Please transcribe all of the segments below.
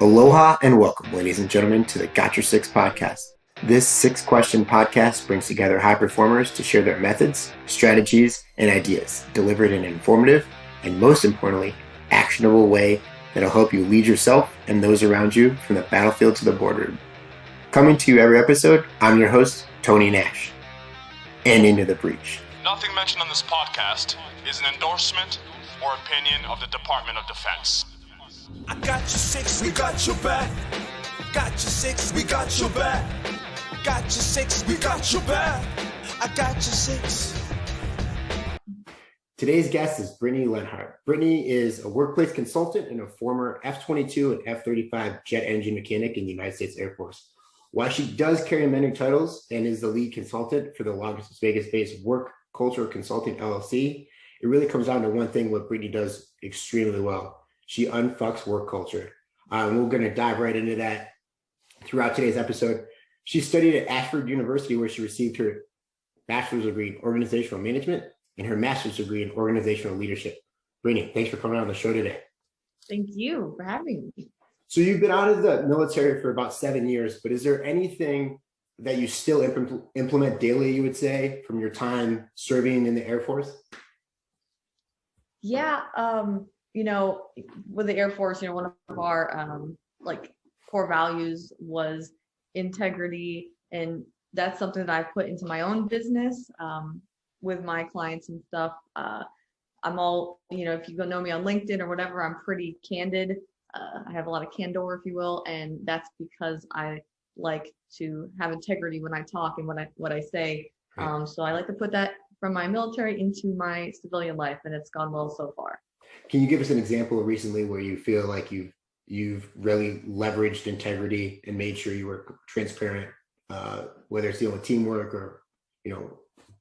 Aloha and welcome, ladies and gentlemen, to the Got Your Six podcast. This six-question podcast brings together high performers to share their methods, strategies, and ideas, delivered in an informative and, most importantly, actionable way that'll help you lead yourself and those around you from the battlefield to the boardroom. Coming to you every episode, I'm your host, Tony Nash. And into the breach. Nothing mentioned on this podcast is an endorsement or opinion of the Department of Defense. I got your six, we got your back. Got your six, we got your back. Got your six, we got your back. I got your six. Today's guest is Brittinay Lenhart. Brittinay is a workplace consultant and a former F-22 and F-35 jet engine mechanic in the United States Air Force. While she does carry many titles and is the lead consultant for the Las Vegas-based Work Culture Consulting LLC, it really comes down to one thing what Brittinay does extremely well. She unfucks work culture. We're going to dive right into that throughout today's episode. She studied at Ashford University, where she received her bachelor's degree in organizational management and her master's degree in organizational leadership. Brittinay, thanks for coming on the show today. Thank you for having me. So you've been out of the military for about 7 years, but is there anything that you still implement daily, you would say, from your time serving in the Air Force? Yeah, with the Air Force, one of our core values was integrity, and that's something that I put into my own business with my clients and stuff. I'm all, if you go know me on LinkedIn or whatever, I'm pretty candid. I have a lot of candor, if you will, and that's because I like to have integrity when I talk and what I say. So I like to put that from my military into my civilian life, and it's gone well so far. Can you give us an example recently where you feel like you've really leveraged integrity and made sure you were transparent, whether it's dealing with teamwork or,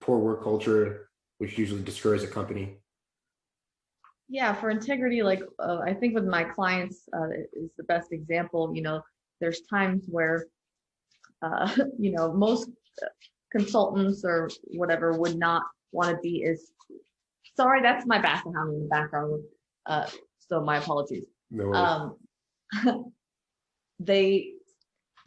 poor work culture, which usually destroys a company? Yeah, for integrity, I think with my clients is the best example. There's times where, most consultants or whatever would not want to be as, sorry, that's my background in the background. So my apologies. No worries.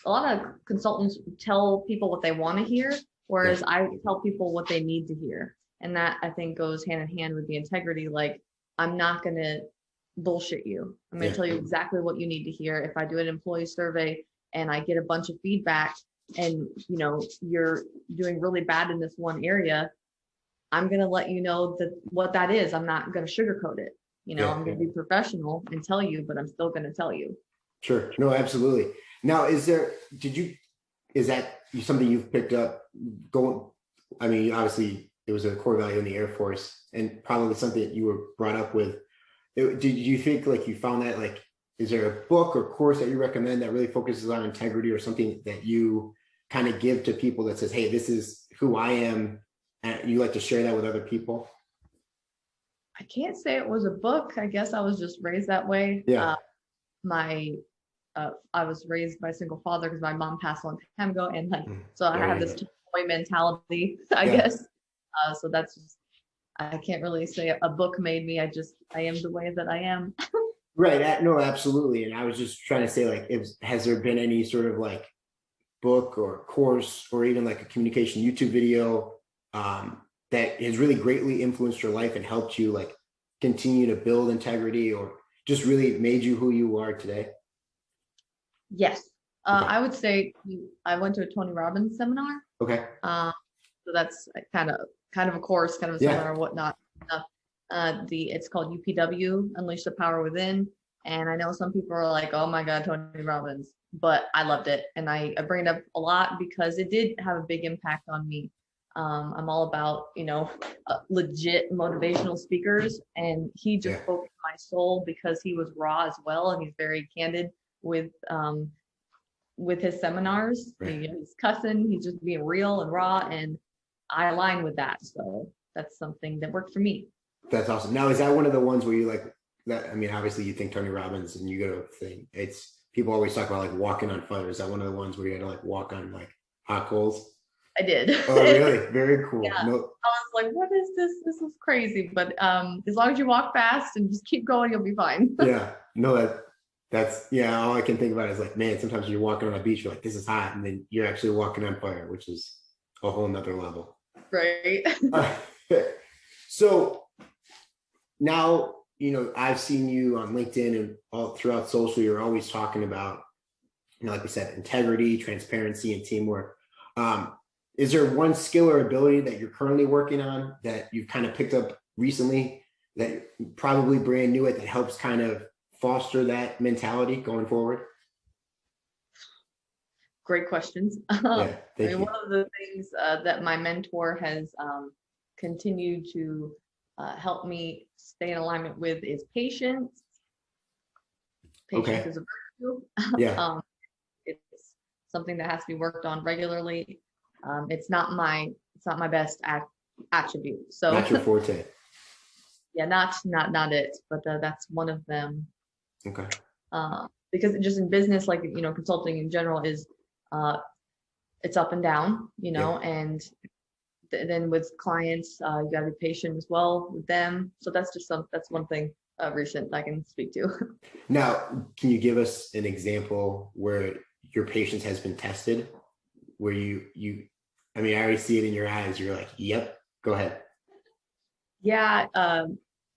A lot of consultants tell people what they want to hear, whereas I tell people what they need to hear. And that, I think, goes hand in hand with the integrity. I'm not going to bullshit you. I'm going to tell you exactly what you need to hear. If I do an employee survey and I get a bunch of feedback and, you're doing really bad in this one area, I'm going to let you know what that is. I'm not going to sugarcoat it. I'm going to be professional and tell you, but I'm still going to tell you. Sure. No, absolutely. Now, is that something you've picked up obviously it was a core value in the Air Force and probably something that you were brought up with. Did you think you found that, is there a book or course that you recommend that really focuses on integrity, or something that you kind of give to people that says, hey, this is who I am, and you like to share that with other people? I can't say it was a book. I guess I was just raised that way. Yeah. I was raised by a single father because my mom passed a long time ago, and so I have this boy mentality, I guess. So that's just, I can't really say a book made me. I am the way that I am. Right. No, absolutely. And I was just trying to say, has there been any sort of book or course or even a communication YouTube video that has really greatly influenced your life and helped you continue to build integrity, or just really made you who you are today? Yes. I would say I went to a Tony Robbins seminar. Okay. So that's kind of a course, kind of a seminar, whatnot. It's called UPW, Unleash the Power Within. And I know some people are like, oh my God, Tony Robbins, but I loved it. And I bring it up a lot because it did have a big impact on me. I'm all about, legit motivational speakers, and he just spoke to my soul because he was raw as well. And he's very candid with his seminars. Right. He's cussing, he's just being real and raw, and I align with that. So that's something that worked for me. That's awesome. Now, is that one of the ones where you that? I mean, obviously you think Tony Robbins and you go to a thing. It's, people always talk about walking on fire. Is that one of the ones where you had to walk on hot coals? I did. Oh, really? Very cool. Yeah. No. I was like, what is this? This is crazy. But as long as you walk fast and just keep going, you'll be fine. Yeah. No, That's, yeah, all I can think about is like, man, sometimes you're walking on a beach, you're like, this is hot. And then you're actually walking on fire, which is a whole nother level. Right. Uh, so now, I've seen you on LinkedIn and all throughout social, you're always talking about, like we said, integrity, transparency, and teamwork. Is there one skill or ability that you're currently working on that you've kind of picked up recently that you're probably brand new at that helps kind of foster that mentality going forward? Great questions. Yeah, thank you. One of the things that my mentor has continued to help me stay in alignment with is patience. Patience is a virtue. Yeah. It's something that has to be worked on regularly. It's not my best attribute. So Not your forte. Yeah, not it, but that's one of them. Okay. Because just in business, like, consulting in general is, it's up and down, and then with clients, you gotta be patient as well with them. So that's one thing recent I can speak to. Now, can you give us an example where your patience has been tested, where I already see it in your eyes. You're like, yep, go ahead. Yeah.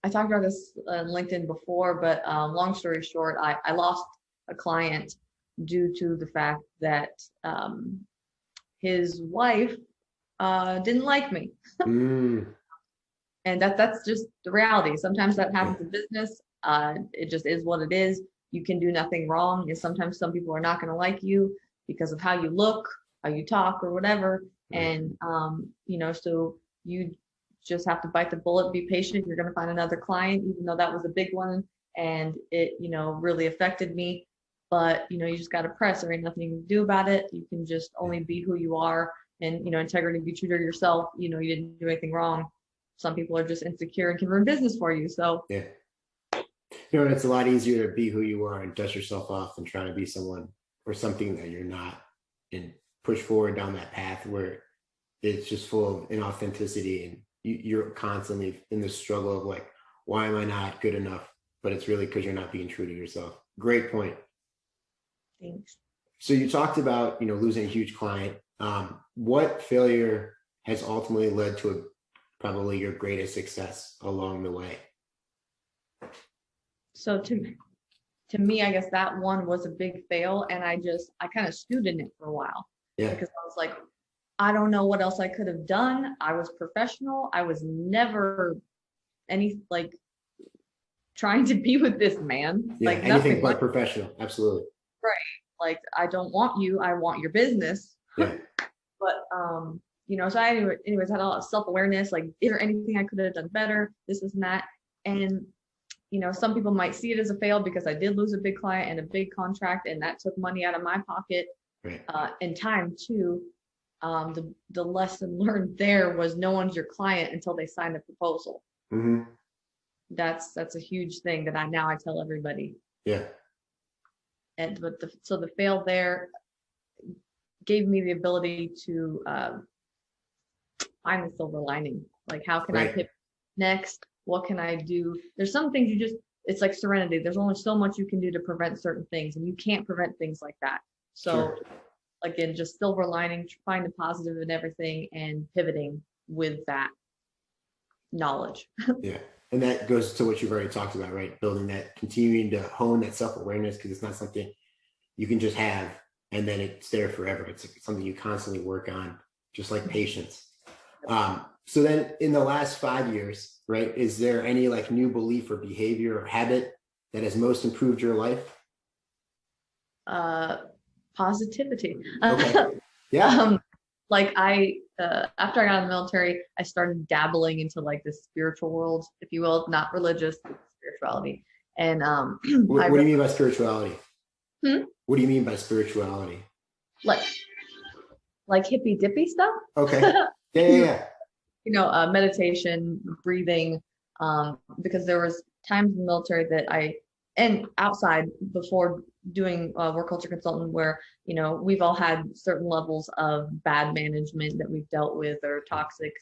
I talked about this on LinkedIn before, but long story short, I lost a client due to the fact that his wife didn't like me. And that's just the reality. Sometimes that happens in business. It just is what it is. You can do nothing wrong. And sometimes some people are not going to like you because of how you look, how you talk, or whatever. And so you just have to bite the bullet, be patient. You're going to find another client, even though that was a big one, and it really affected me. But you just got to press. There ain't nothing you can do about it. You can just only be who you are, and integrity, be true to yourself. You didn't do anything wrong. Some people are just insecure and can ruin business for you. So yeah, it's a lot easier to be who you are and dust yourself off than trying to be someone or something that you're not, and push forward down that path where it's just full of inauthenticity, and you're constantly in the struggle of like, why am I not good enough? But it's really because you're not being true to yourself. Great point. Thanks. So you talked about, losing a huge client. What failure has ultimately led to probably your greatest success along the way? So to me, I guess that one was a big fail, and I kind of stewed in it for a while. Yeah. Because I was like, I don't know what else I could have done. I was professional. I was never trying to be with this man. Yeah, like anything nothing but professional. Absolutely. Right. Like, I don't want you. I want your business. Yeah. But so I anyways had a lot of self-awareness. Like, is there anything I could have done better? This and that. And some people might see it as a fail because I did lose a big client and a big contract, and that took money out of my pocket. Right. And time too. The lesson learned there was no one's your client until they sign the proposal. Mm-hmm. That's a huge thing that I tell everybody. Yeah. And so the fail there gave me the ability to find the silver lining. Like, how can I pivot next? What can I do? There's some things it's like serenity. There's only so much you can do to prevent certain things, and you can't prevent things like that. So again, just silver lining, find the positive in everything, and pivoting with that knowledge. Yeah. And that goes to what you've already talked about, right? Building that, continuing to hone that self-awareness, because it's not something you can just have and then it's there forever. It's something you constantly work on, just like patience. So then in the last 5 years, right, is there any like new belief or behavior or habit that has most improved your life? Positivity. Okay. Yeah. Like after I got out of the military, I started dabbling into like the spiritual world, if you will, not religious, spirituality. And what do you mean by spirituality? What do you mean by spirituality? Like hippy dippy stuff. Okay. Yeah. Meditation, breathing, because there was times in the military that and outside before doing work culture consultant where, we've all had certain levels of bad management that we've dealt with, or toxic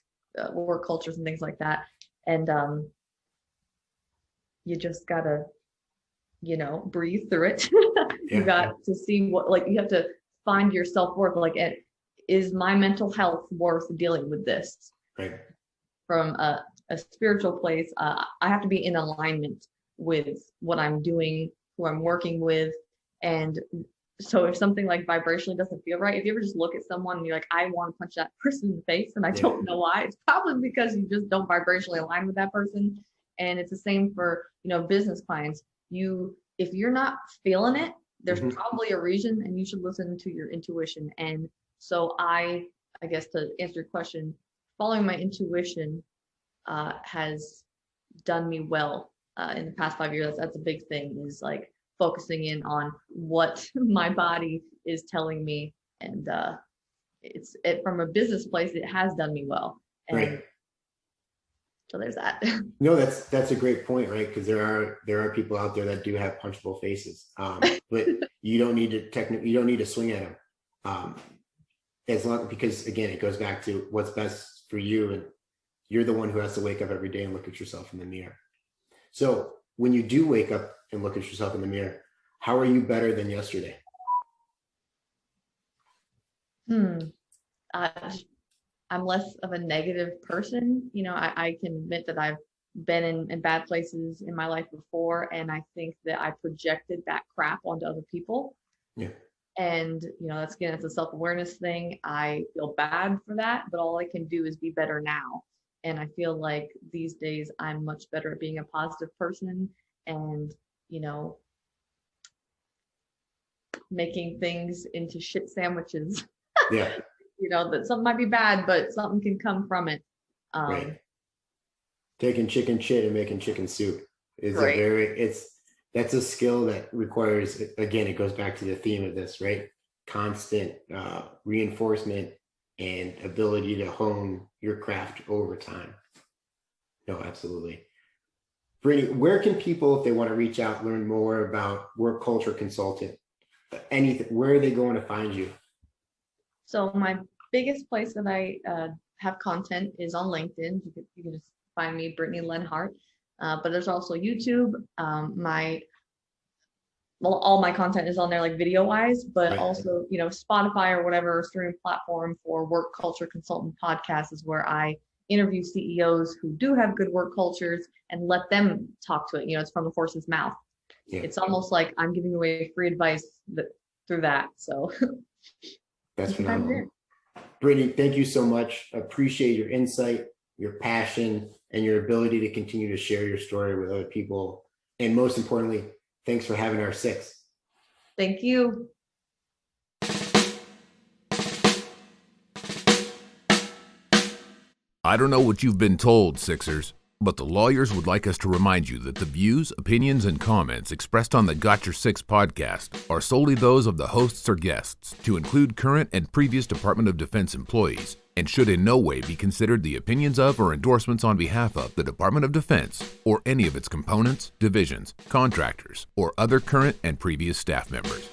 work cultures and things like that. And you just gotta breathe through it. Yeah. You got to see you have to find your self-worth. Is my mental health worth dealing with this? Right. From a spiritual place, I have to be in alignment with what I'm doing, who I'm working with. And so if something like vibrationally doesn't feel right, if you ever just look at someone and you're like, I want to punch that person in the face, and I don't know why, it's probably because you just don't vibrationally align with that person. And it's the same for, business clients. If you're not feeling it, there's probably a reason, and you should listen to your intuition. And so I guess to answer your question, following my intuition has done me well in the past 5 years. That's a big thing, is like focusing in on what my body is telling me. And from a business place, it has done me well. And right. So there's that. No, that's a great point, right? Because there are people out there that do have punchable faces, but you don't need to swing at them. Because again, it goes back to what's best for you, and you're the one who has to wake up every day and look at yourself in the mirror. So when you do wake up and look at yourself in the mirror, how are you better than yesterday? I'm less of a negative person. I can admit that I've been in bad places in my life before, and I think that I projected that crap onto other people. Yeah. And it's a self-awareness thing. I feel bad for that, but all I can do is be better now. And I feel like these days I'm much better at being a positive person, and making things into shit sandwiches. Yeah. That something might be bad, but something can come from it. Right. Taking chicken shit and making chicken soup is right. That's a skill that requires, again, it goes back to the theme of this, right? Constant reinforcement and ability to hone your craft over time. No, absolutely. Brittany, where can people, if they want to reach out, learn more about work culture consultant, anything, where are they going to find you? So my biggest place that I have content is on LinkedIn. You can just find me, Brittinay Lenhart. But there's also YouTube. All my content is on there, like video wise, but also, Spotify or whatever streaming platform for Work Culture Consultant Podcast is where I interview CEOs who do have good work cultures and let them talk to it. It's from the horse's mouth. Yeah. It's almost like I'm giving away free advice through that. So that's phenomenal. Brittany, thank you so much. Appreciate your insight, your passion, and your ability to continue to share your story with other people. And most importantly, thanks for having our six. Thank you. I don't know what you've been told, Sixers, but the lawyers would like us to remind you that the views, opinions, and comments expressed on the Got Your Six podcast are solely those of the hosts or guests, to include current and previous Department of Defense employees, and should in no way be considered the opinions of or endorsements on behalf of the Department of Defense or any of its components, divisions, contractors, or other current and previous staff members.